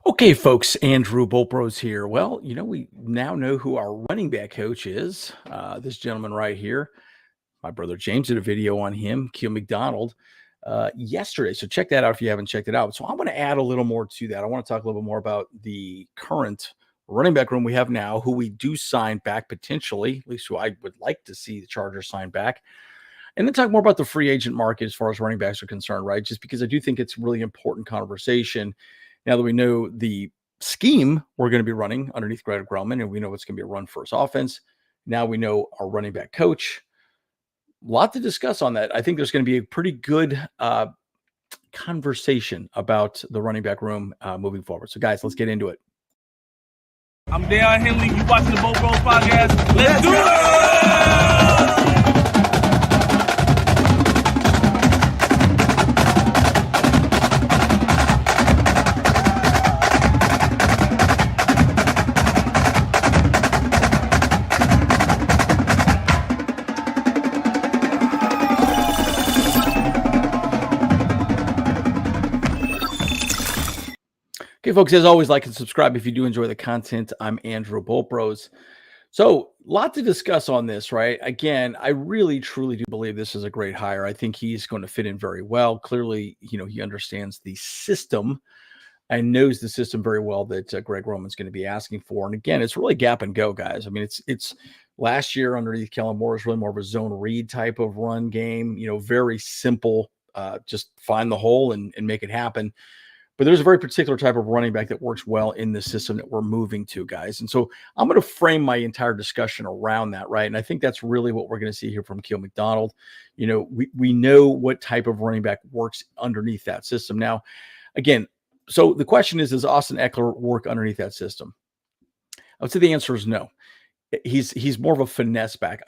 Okay, folks, Andrew Bolbros here. Well, we now know who our running back coach is. This gentleman right here. My brother James did a video on him, Keel McDonald, yesterday. So check that out if you haven't checked it out. So I'm going to add a little more to that. I want to talk a little bit more about the current running back room we have now, who we do sign back potentially, at least who I would like to see the Chargers sign back. And then talk more about the free agent market as far as running backs are concerned, right? Just because I do think it's a really important conversation now that we know the scheme we're going to be running underneath Greg Roman, and we know it's going to be a run first offense. Now we know our running back coach. A lot to discuss on that. I think there's going to be a pretty good conversation about the running back room moving forward. So, guys, let's get into it. I'm Derrick Henry. You watching the Boat Bros podcast? Let's do it! Okay, folks, as always, like and subscribe if you do enjoy the content. I'm Andrew Bolbros. So, a lot to discuss on this, right? Again, I really, truly do believe this is a great hire. I think he's going to fit in very well. Clearly, he understands the system and knows the system very well that Greg Roman's going to be asking for. And again, it's really gap and go, guys. I mean, it's last year underneath Kellen Moore is really more of a zone read type of run game, very simple, just find the hole and make it happen. But there's a very particular type of running back that works well in the system that we're moving to, guys. And so I'm going to frame my entire discussion around that, right? And I think that's really what we're going to see here from Keel McDonald. We know what type of running back works underneath that system. Now, again, so the question is, does Austin Ekeler work underneath that system? I would say the answer is no. He's more of a finesse back.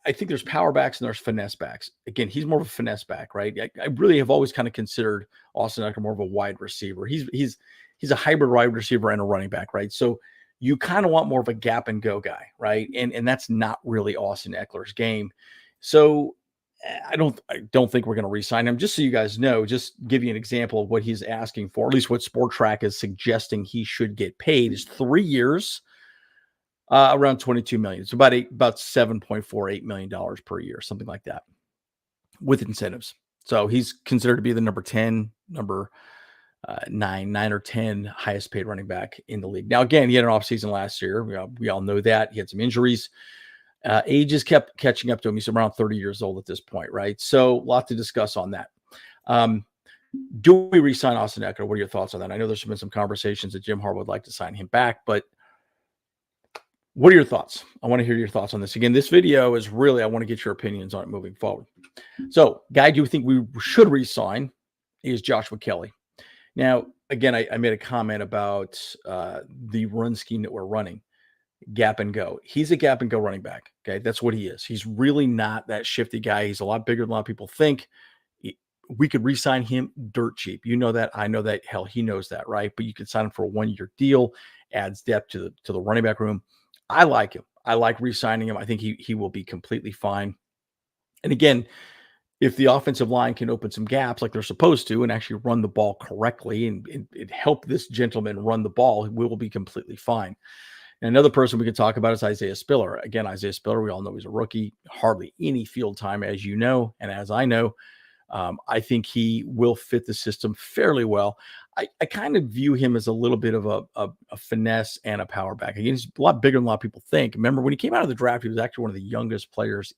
I think there's power backs and there's finesse backs. Again, he's more of a finesse back, right? I really have always kind of considered Austin Ekeler more of a wide receiver. He's a hybrid wide receiver and a running back, right? So you kind of want more of a gap and go guy, right? And that's not really Austin Ekeler's game. So I don't think we're going to re-sign him. Just so you guys know, just give you an example of what he's asking for, at least what Sport Track is suggesting he should get paid is 3 years. Around $22 million. It's about $7.48 million per year, something like that, with incentives. So he's considered to be the number 10, number 9 or 10 highest paid running back in the league. Now, again, he had an offseason last year. We all know that. He had some injuries. Age just kept catching up to him. He's around 30 years old at this point, right? So a lot to discuss on that. Do we re-sign Austin Ekeler? What are your thoughts on that? I know there's been some conversations that Jim Harbaugh would like to sign him back, but what are your thoughts? I want to hear your thoughts on this. Again, this video is really, I want to get your opinions on it moving forward. So, guy, do you think we should re-sign is Joshua Kelly. Now, again, I made a comment about the run scheme that we're running, gap and go. He's a gap and go running back. Okay, that's what he is. He's really not that shifty guy. He's a lot bigger than a lot of people think. We could re-sign him dirt cheap. You know that. I know that. Hell, he knows that, right? But you could sign him for a 1-year deal, adds depth to the running back room. I like him. I like re-signing him. I think he will be completely fine. And again, if the offensive line can open some gaps like they're supposed to and actually run the ball correctly and help this gentleman run the ball, we will be completely fine. And another person we could talk about is Isaiah Spiller. Again, Isaiah Spiller, we all know he's a rookie, hardly any field time, as you know, and as I know. I think he will fit the system fairly well. I kind of view him as a little bit of a finesse and a power back. Again, he's a lot bigger than a lot of people think. Remember, when he came out of the draft, he was actually one of the youngest players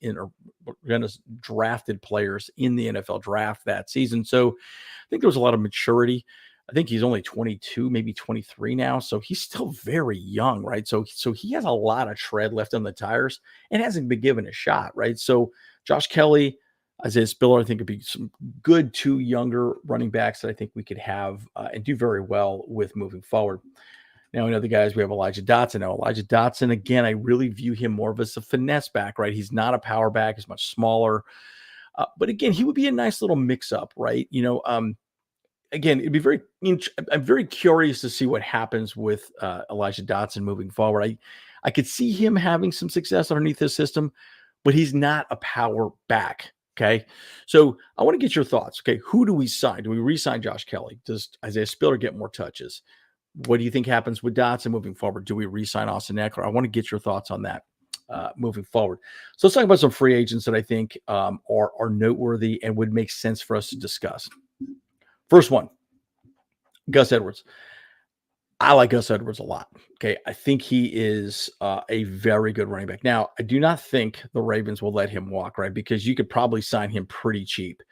youngest drafted players in the NFL draft that season. So I think there was a lot of maturity. I think he's only 22, maybe 23 now. So he's still very young, right? So he has a lot of tread left on the tires and hasn't been given a shot, right? So Josh Kelly, Isaiah Spiller, I think would be some good 2 younger running backs that I think we could have and do very well with moving forward. Now, the guys, we have Elijah Dotson. Now, Elijah Dotson, again, I really view him more of as a finesse back, right? He's not a power back. He's much smaller. But again, he would be a nice little mix-up, right? Again, it'd be I'm very curious to see what happens with Elijah Dotson moving forward. I could see him having some success underneath this system, but he's not a power back. Okay. So I want to get your thoughts. Okay. Who do we sign? Do we re-sign Josh Kelly? Does Isaiah Spiller get more touches? What do you think happens with Dotson moving forward? Do we re-sign Austin Ekeler? I want to get your thoughts on that moving forward. So let's talk about some free agents that I think are noteworthy and would make sense for us to discuss. First one, Gus Edwards. I like Gus Edwards a lot. Okay. I think he is a very good running back. Now, I do not think the Ravens will let him walk, right? Because you could probably sign him pretty cheap.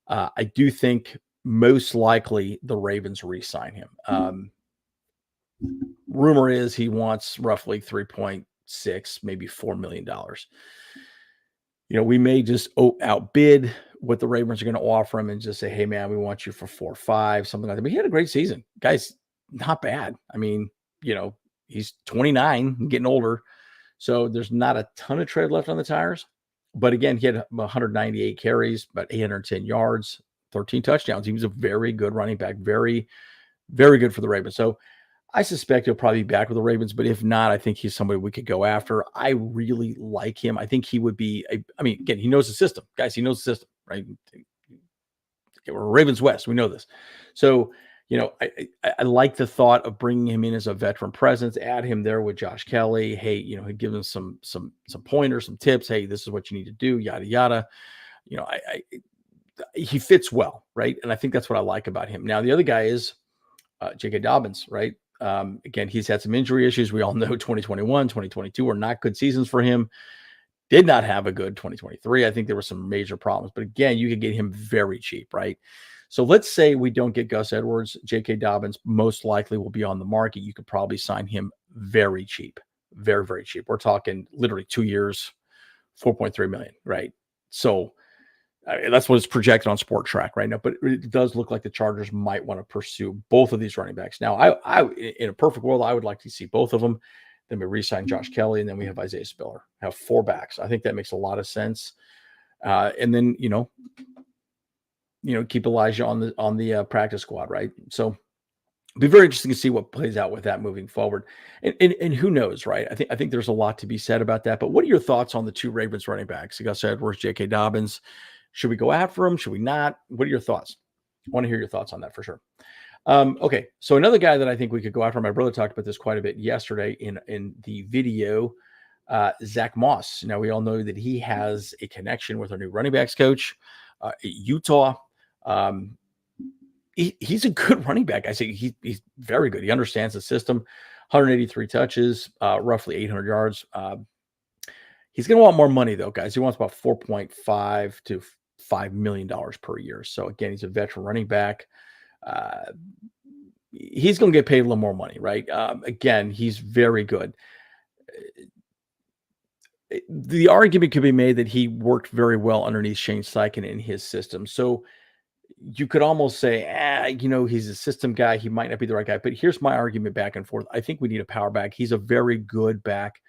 I do think most likely the Ravens re-sign him. Rumor is he wants roughly 3.6, maybe $4 million. We may just outbid what the Ravens are going to offer him and just say, hey, man, we want you for 4 or 5, something like that. But he had a great season. Guys, not bad. I mean, he's 29, getting older. So there's not a ton of tread left on the tires. But again, he had 198 carries, about 810 yards, 13 touchdowns. He was a very good running back. Very, very good for the Ravens. So I suspect he'll probably be back with the Ravens, but if not, I think he's somebody we could go after. I really like him. I think he would be again, he knows the system. Guys, he knows the system, right? We're Ravens West. We know this. So, I like the thought of bringing him in as a veteran presence, add him there with Josh Kelly. Hey, he'd give him some pointers, some tips. Hey, this is what you need to do, yada, yada. He fits well, right? And I think that's what I like about him. Now, the other guy is JK Dobbins, right? Again, he's had some injury issues. We all know 2021, 2022 were not good seasons for him. Did not have a good 2023. I think there were some major problems. But again, you could get him very cheap, right? So let's say we don't get Gus Edwards. J.K. Dobbins most likely will be on the market. You could probably sign him very cheap, very, very cheap. We're talking literally 2 years, $4.3 million, right? So that's what it's projected on Sport Track right now. But it does look like the Chargers might want to pursue both of these running backs. Now, I in a perfect world, I would like to see both of them. Then we re-sign Josh Kelly, and then we have Isaiah Spiller. Have 4 backs. I think that makes a lot of sense. And then keep Elijah on the practice squad, right? So it'll be very interesting to see what plays out with that moving forward. And who knows, right? I think there's a lot to be said about that. But what are your thoughts on the 2 Ravens running backs? Gus Edwards, J.K. Dobbins. Should we go after them? Should we not? What are your thoughts? I want to hear your thoughts on that for sure. Okay, so another guy that I think we could go after, my brother talked about this quite a bit yesterday in the video, Zach Moss. Now, we all know that he has a connection with our new running backs coach at Utah. He's a good running back. I say he's very good. He understands the system. 183 touches, roughly 800 yards. He's going to want more money, though, guys. He wants about $4.5 to $5 million per year. So, again, he's a veteran running back. He's going to get paid a little more money, right? Again, he's very good. The argument could be made that he worked very well underneath Shane Steichen in his system. So you could almost say, he's a system guy. He might not be the right guy. But here's my argument back and forth. I think we need a power back. He's a very good back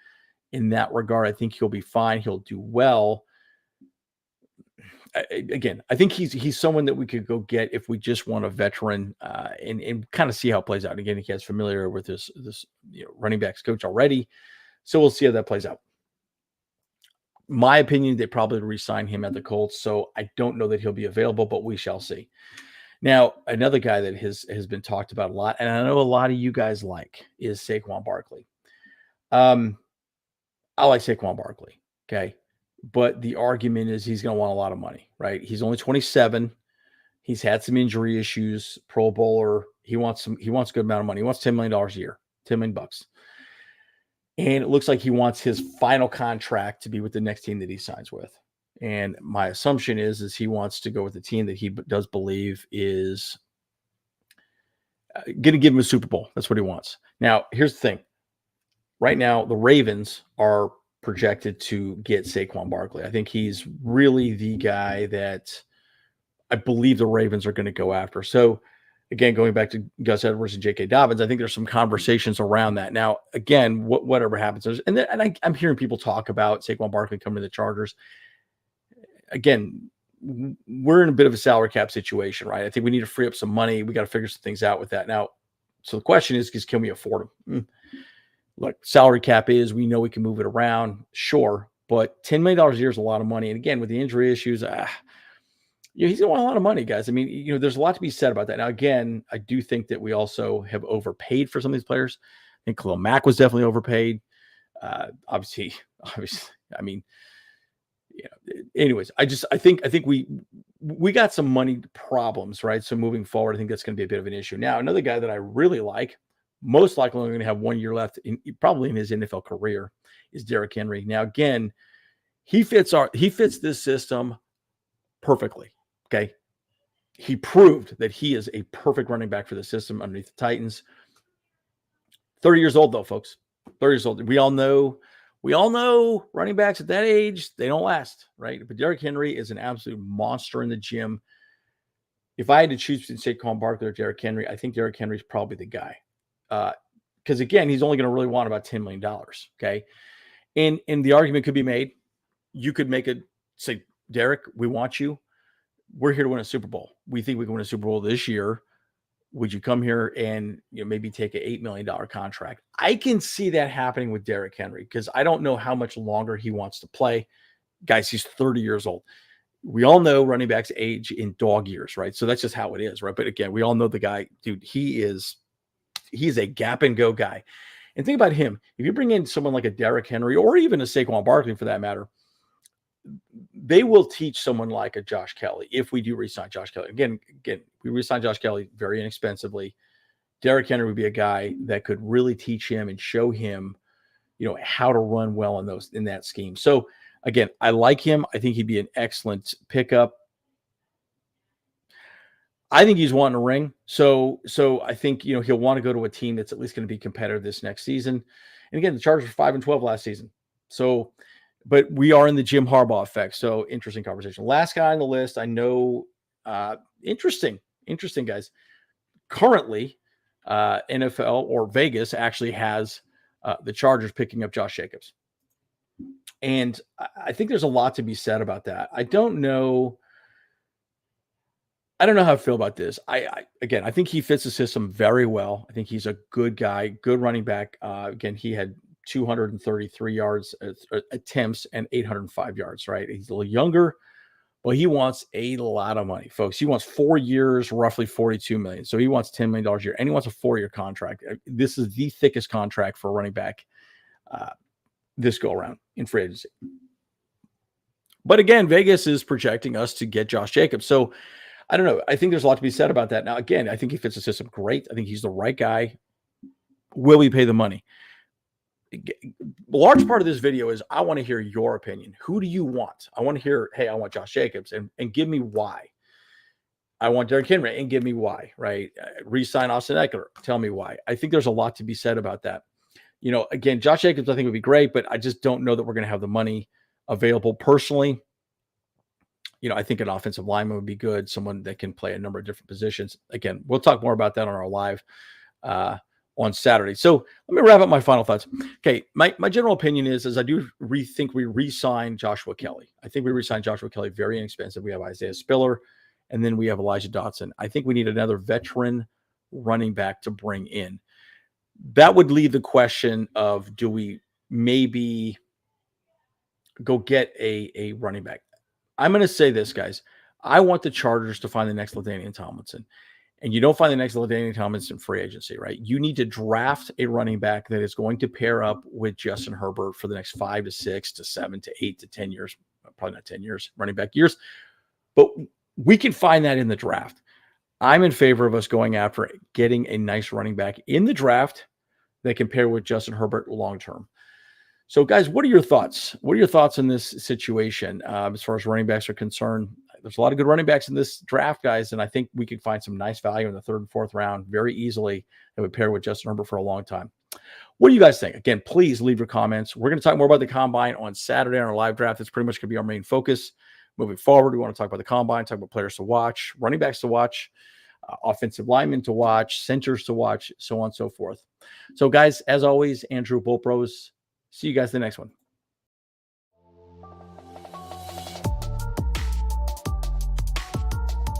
in that regard. I think he'll be fine. He'll do well. Again, I think he's someone that we could go get if we just want a veteran and kind of see how it plays out. Again, he has familiar with this running backs coach already. So we'll see how that plays out. My opinion, they probably re-sign him at the Colts. So I don't know that he'll be available, but we shall see. Now, another guy that has been talked about a lot, and I know a lot of you guys like, is Saquon Barkley. I like Saquon Barkley. Okay. But the argument is he's going to want a lot of money, right? He's only 27. He's had some injury issues, Pro Bowler. He wants a good amount of money. He wants $10 million a year, $10 million bucks. And it looks like he wants his final contract to be with the next team that he signs with. And my assumption is he wants to go with the team that he does believe is going to give him a Super Bowl. That's what he wants. Now, here's the thing. Right now, the Ravens are projected to get Saquon Barkley. I think he's really the guy that I believe the Ravens are going to go after. So, again, going back to Gus Edwards and J.K. Dobbins, I think there's some conversations around that. Now, again, whatever happens, I'm hearing people talk about Saquon Barkley coming to the Chargers. Again, we're in a bit of a salary cap situation, right? I think we need to free up some money. We got to figure some things out with that. Now, so the question is can we afford him? Look, salary cap we know we can move it around, sure, but $10 million a year is a lot of money. And again, with the injury issues, Yeah, he's gonna want a lot of money, guys. I mean, there's a lot to be said about that. Now, again, I do think that we also have overpaid for some of these players. I think Khalil Mack was definitely overpaid. Obviously, I mean, anyways, I think we got some money problems, right? So moving forward, I think that's going to be a bit of an issue. Now, another guy that I really like, most likely only going to have 1 year left, probably in his NFL career, is Derrick Henry. Now, again, he fits this system perfectly. Okay. He proved that he is a perfect running back for the system underneath the Titans. 30 years old, though, folks. 30 years old. We all know running backs at that age, they don't last, right? But Derrick Henry is an absolute monster in the gym. If I had to choose between Saquon Barkley or Derrick Henry, I think Derrick Henry is probably the guy. Because, again, he's only going to really want about $10 million, okay? And the argument could be made. You could say, Derrick, we want you. We're here to win a Super Bowl. We think we can win a Super Bowl this year. Would you come here and maybe take an $8 million contract? I can see that happening with Derrick Henry because I don't know how much longer he wants to play. Guys, he's 30 years old. We all know running backs age in dog years, right? So that's just how it is, right? But again, we all know the guy, dude, he's a gap and go guy. And think about him. If you bring in someone like a Derrick Henry or even a Saquon Barkley for that matter, they will teach someone like a Josh Kelly if we do re-sign Josh Kelly. Again, we re-sign Josh Kelly very inexpensively. Derrick Henry would be a guy that could really teach him and show him, how to run well in that scheme. So again, I like him. I think he'd be an excellent pickup. I think he's wanting a ring. So I think, he'll want to go to a team that's at least going to be competitive this next season. And again, the Chargers were 5-12 last season. So, but we are in the Jim Harbaugh effect. So interesting conversation. Last guy on the list, I know, interesting guys. Currently, NFL or Vegas actually has the Chargers picking up Josh Jacobs. And I think there's a lot to be said about that. I don't know how I feel about this. I think he fits the system very well. I think he's a good guy, good running back. Again, he had 233 yards attempts and 805 yards, right? He's a little younger, but he wants a lot of money, folks. He wants 4 years, roughly $42 million. So he wants $10 million a year, and he wants a 4-year contract. This is the thickest contract for a running back this go around in free agency. But again, Vegas is projecting us to get Josh Jacobs. So I don't know. I think there's a lot to be said about that. Now, again, I think he fits the system great. I think he's the right guy. Will we pay the money? A large part of this video is I want to hear your opinion. Who do you want? I want to hear, hey, I want Josh Jacobs and give me why. I want Derrick Henry and give me why, right? Re-sign Austin Ekeler. Tell me why. I think there's a lot to be said about that. Again, Josh Jacobs I think would be great, but I just don't know that we're going to have the money available personally. I think an offensive lineman would be good, someone that can play a number of different positions. Again, we'll talk more about that on our live on Saturday. So let me wrap up my final thoughts. Okay, my general opinion is I do think we re-sign Joshua Kelly. I think we re-sign Joshua Kelly very inexpensive. We have Isaiah Spiller, and then we have Elijah Dotson. I think we need another veteran running back to bring in. That would leave the question of, do we maybe go get a running back? I'm going to say this, guys. I want the Chargers to find the next LaDainian Tomlinson. And you don't find the next LaDainian Tomlinson free agency, right? You need to draft a running back that is going to pair up with Justin Herbert for the next 5 to 6 to 7 to 8 to 10 years. Probably not 10 years, running back years. But we can find that in the draft. I'm in favor of us going after getting a nice running back in the draft that can pair with Justin Herbert long-term. So, guys, what are your thoughts? What are your thoughts on this situation as far as running backs are concerned? There's a lot of good running backs in this draft, guys, and I think we could find some nice value in the 3rd and 4th round very easily that would pair with Justin Herbert for a long time. What do you guys think? Again, please leave your comments. We're going to talk more about the Combine on Saturday on our live draft. That's pretty much going to be our main focus moving forward. We want to talk about the Combine, talk about players to watch, running backs to watch, offensive linemen to watch, centers to watch, so on and so forth. So, guys, as always, Andrew Bolpros. See you guys in the next one.